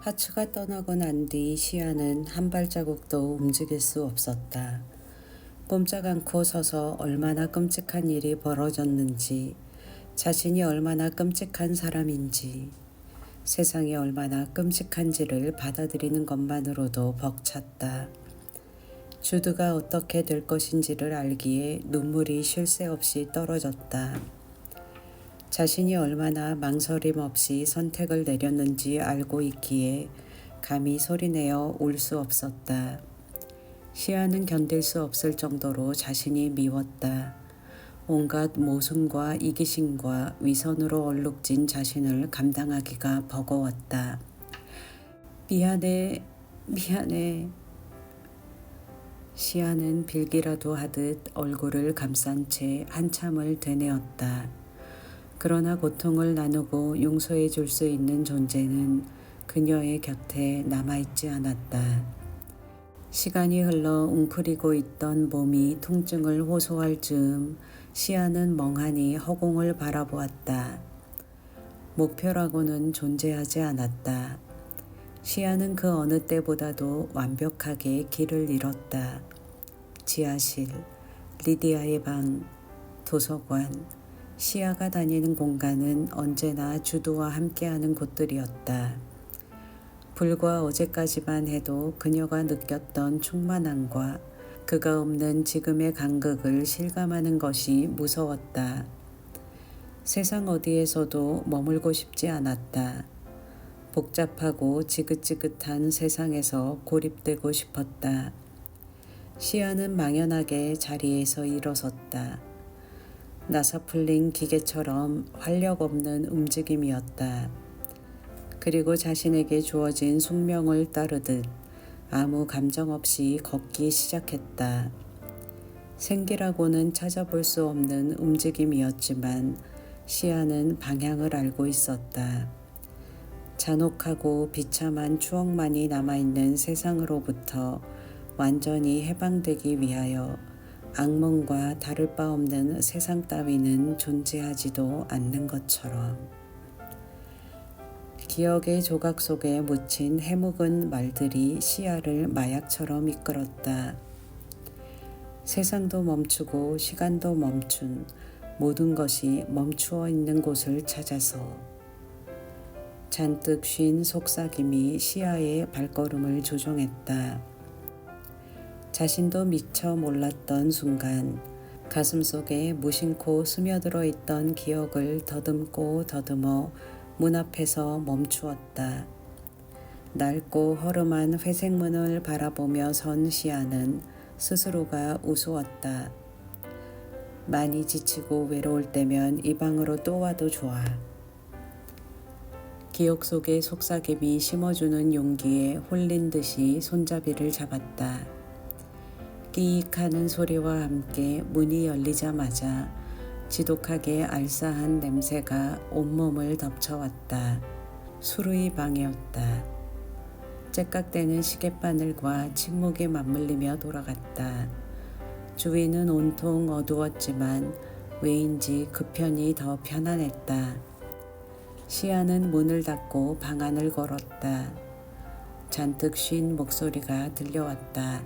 하츠가 떠나고 난 뒤 시아는 한 발자국도 움직일 수 없었다. 꼼짝 않고 서서 얼마나 끔찍한 일이 벌어졌는지, 자신이 얼마나 끔찍한 사람인지, 세상이 얼마나 끔찍한지를 받아들이는 것만으로도 벅찼다. 주드가 어떻게 될 것인지를 알기에 눈물이 쉴 새 없이 떨어졌다. 자신이 얼마나 망설임 없이 선택을 내렸는지 알고 있기에 감히 소리내어 울 수 없었다. 시아는 견딜 수 없을 정도로 자신이 미웠다. 온갖 모순과 이기심과 위선으로 얼룩진 자신을 감당하기가 버거웠다. 미안해, 미안해. 시아는 빌기라도 하듯 얼굴을 감싼 채 한참을 되뇌었다. 그러나 고통을 나누고 용서해 줄 수 있는 존재는 그녀의 곁에 남아있지 않았다. 시간이 흘러 웅크리고 있던 몸이 통증을 호소할 즈음 시아는 멍하니 허공을 바라보았다. 목표라고는 존재하지 않았다. 시아는 그 어느 때보다도 완벽하게 길을 잃었다. 지하실, 리디아의 방, 도서관, 시아가 다니는 공간은 언제나 주두와 함께하는 곳들이었다. 불과 어제까지만 해도 그녀가 느꼈던 충만함과 그가 없는 지금의 간극을 실감하는 것이 무서웠다. 세상 어디에서도 머물고 싶지 않았다. 복잡하고 지긋지긋한 세상에서 고립되고 싶었다. 시아는 망연하게 자리에서 일어섰다. 나사 풀린 기계처럼 활력 없는 움직임이었다. 그리고 자신에게 주어진 숙명을 따르듯 아무 감정 없이 걷기 시작했다. 생기라고는 찾아볼 수 없는 움직임이었지만 시아는 방향을 알고 있었다. 잔혹하고 비참한 추억만이 남아있는 세상으로부터 완전히 해방되기 위하여 악몽과 다를 바 없는 세상 따위는 존재하지도 않는 것처럼. 기억의 조각 속에 묻힌 해묵은 말들이 시야를 마약처럼 이끌었다. 세상도 멈추고 시간도 멈춘 모든 것이 멈추어 있는 곳을 찾아서 잔뜩 쉰 속삭임이 시야의 발걸음을 조종했다. 자신도 미처 몰랐던 순간 가슴속에 무심코 스며들어 있던 기억을 더듬고 더듬어 문 앞에서 멈추었다. 낡고 허름한 회색문을 바라보며 선 시아는 스스로가 우스웠다. 많이 지치고 외로울 때면 이 방으로 또 와도 좋아. 기억 속의 속삭임이 심어주는 용기에 홀린 듯이 손잡이를 잡았다. 끼익하는 소리와 함께 문이 열리자마자 지독하게 알싸한 냄새가 온몸을 덮쳐왔다. 수루이 방이었다. 째깍대는 시계바늘과 침묵이 맞물리며 돌아갔다. 주위는 온통 어두웠지만 왜인지 그 편이 더 편안했다. 시아는 문을 닫고 방 안을 걸었다. 잔뜩 쉰 목소리가 들려왔다.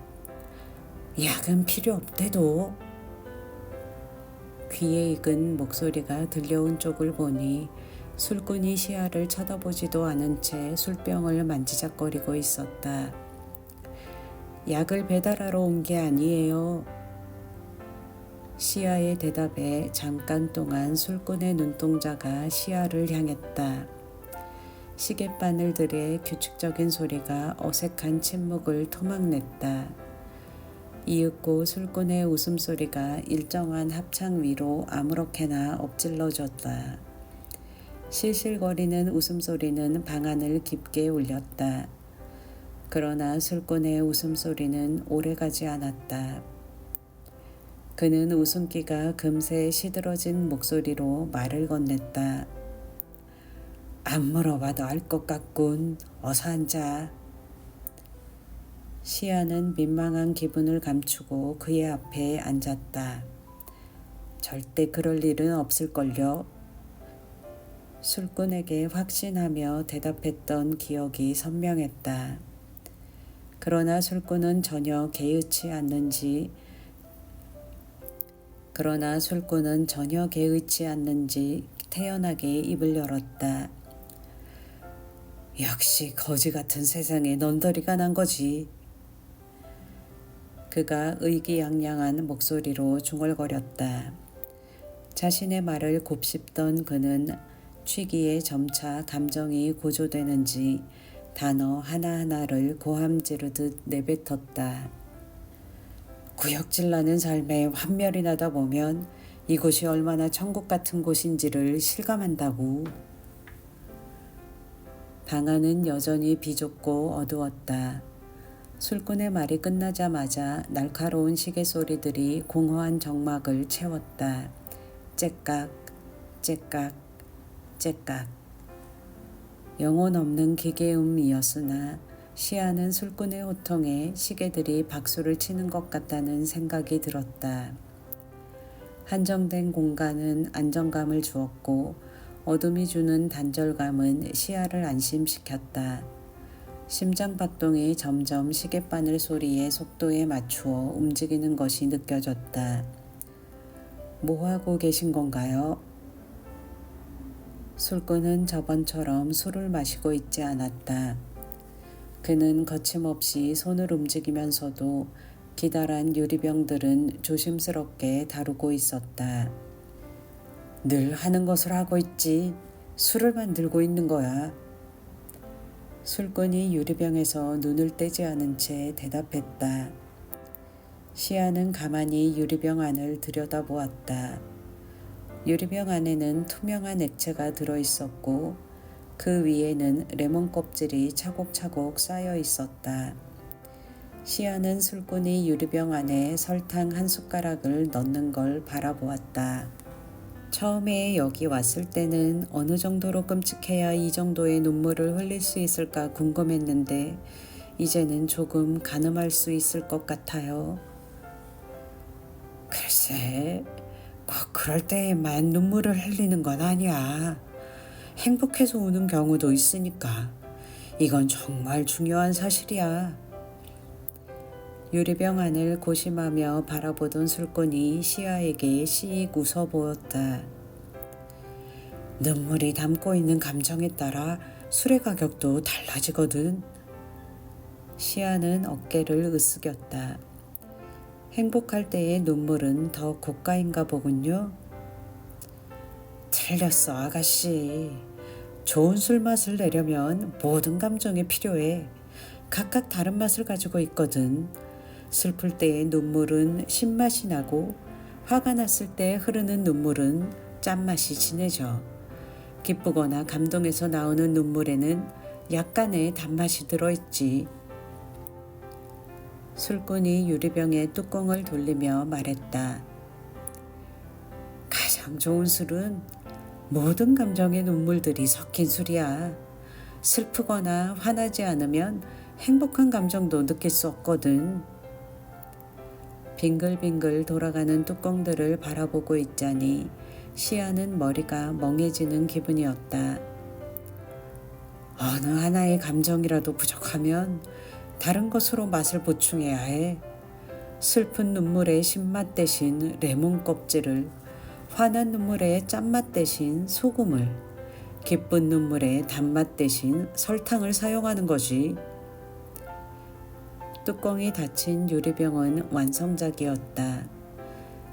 약은 필요 없대도. 귀에 익은 목소리가 들려온 쪽을 보니 술꾼이 시아를 쳐다보지도 않은 채 술병을 만지작거리고 있었다. 약을 배달하러 온 게 아니에요. 시아의 대답에 잠깐 동안 술꾼의 눈동자가 시아를 향했다. 시계바늘들의 규칙적인 소리가 어색한 침묵을 토막냈다. 이윽고 술꾼의 웃음소리가 일정한 합창 위로 아무렇게나 엎질러졌다. 실실거리는 웃음소리는 방안을 깊게 울렸다. 그러나 술꾼의 웃음소리는 오래가지 않았다. 그는 웃음기가 금세 시들어진 목소리로 말을 건넸다. 안 물어봐도 알 것 같군. 어서 앉아. 시아는 민망한 기분을 감추고 그의 앞에 앉았다. 절대 그럴 일은 없을걸요. 술꾼에게 확신하며 대답했던 기억이 선명했다. 그러나 술꾼은 전혀 개의치 않는지 태연하게 입을 열었다. 역시 거지 같은 세상에 넌더리가 난 거지. 그가 의기양양한 목소리로 중얼거렸다. 자신의 말을 곱씹던 그는 취기에 점차 감정이 고조되는지 단어 하나하나를 고함 지르듯 내뱉었다. 구역질 나는 삶에 환멸이 나다 보면 이곳이 얼마나 천국 같은 곳인지를 실감한다고. 방 안은 여전히 비좁고 어두웠다. 술꾼의 말이 끝나자마자 날카로운 시계 소리들이 공허한 정막을 채웠다. 째깍, 째깍, 째깍. 영혼 없는 기계음이었으나 시아는 술꾼의 호통에 시계들이 박수를 치는 것 같다는 생각이 들었다. 한정된 공간은 안정감을 주었고 어둠이 주는 단절감은 시야를 안심시켰다. 심장박동이 점점 시계바늘 소리의 속도에 맞추어 움직이는 것이 느껴졌다. 뭐 하고 계신 건가요? 술꾼은 저번처럼 술을 마시고 있지 않았다. 그는 거침없이 손을 움직이면서도 기다란 유리병들은 조심스럽게 다루고 있었다. 늘 하는 것을 하고 있지. 술을 만들고 있는 거야. 술꾼이 유리병에서 눈을 떼지 않은 채 대답했다. 시아는 가만히 유리병 안을 들여다보았다. 유리병 안에는 투명한 액체가 들어있었고 그 위에는 레몬 껍질이 차곡차곡 쌓여 있었다. 시아는 술꾼이 유리병 안에 설탕 한 숟가락을 넣는 걸 바라보았다. 처음에 여기 왔을 때는 어느 정도로 끔찍해야 이 정도의 눈물을 흘릴 수 있을까 궁금했는데 이제는 조금 가늠할 수 있을 것 같아요. 글쎄, 꼭 그럴 때에만 눈물을 흘리는 건 아니야. 행복해서 우는 경우도 있으니까. 이건 정말 중요한 사실이야. 유리병 안을 고심하며 바라보던 술꾼이 시아에게 씩 웃어 보였다. 눈물이 담고 있는 감정에 따라 술의 가격도 달라지거든. 시아는 어깨를 으쓱였다. 행복할 때의 눈물은 더 고가인가 보군요. 틀렸어, 아가씨. 좋은 술 맛을 내려면 모든 감정이 필요해. 각각 다른 맛을 가지고 있거든. 슬플 때의 눈물은 신맛이 나고 화가 났을 때 흐르는 눈물은 짠맛이 진해져. 기쁘거나 감동해서 나오는 눈물에는 약간의 단맛이 들어있지. 술꾼이 유리병의 뚜껑을 돌리며 말했다. 가장 좋은 술은 모든 감정의 눈물들이 섞인 술이야. 슬프거나 화나지 않으면 행복한 감정도 느낄 수 없거든. 빙글빙글 돌아가는 뚜껑들을 바라보고 있자니 시아는 머리가 멍해지는 기분이었다. 어느 하나의 감정이라도 부족하면 다른 것으로 맛을 보충해야 해. 슬픈 눈물의 신맛 대신 레몬 껍질을, 화난 눈물의 짠맛 대신 소금을, 기쁜 눈물의 단맛 대신 설탕을 사용하는 거지. 뚜껑이 닫힌 유리병은 완성작이었다.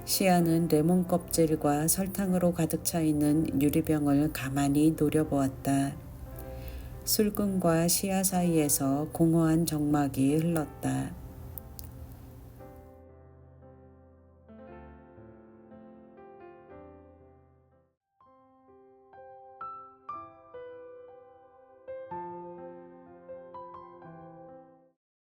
시아는 레몬 껍질과 설탕으로 가득 차 있는 유리병을 가만히 노려보았다. 술꾼과 시아 사이에서 공허한 정막이 흘렀다.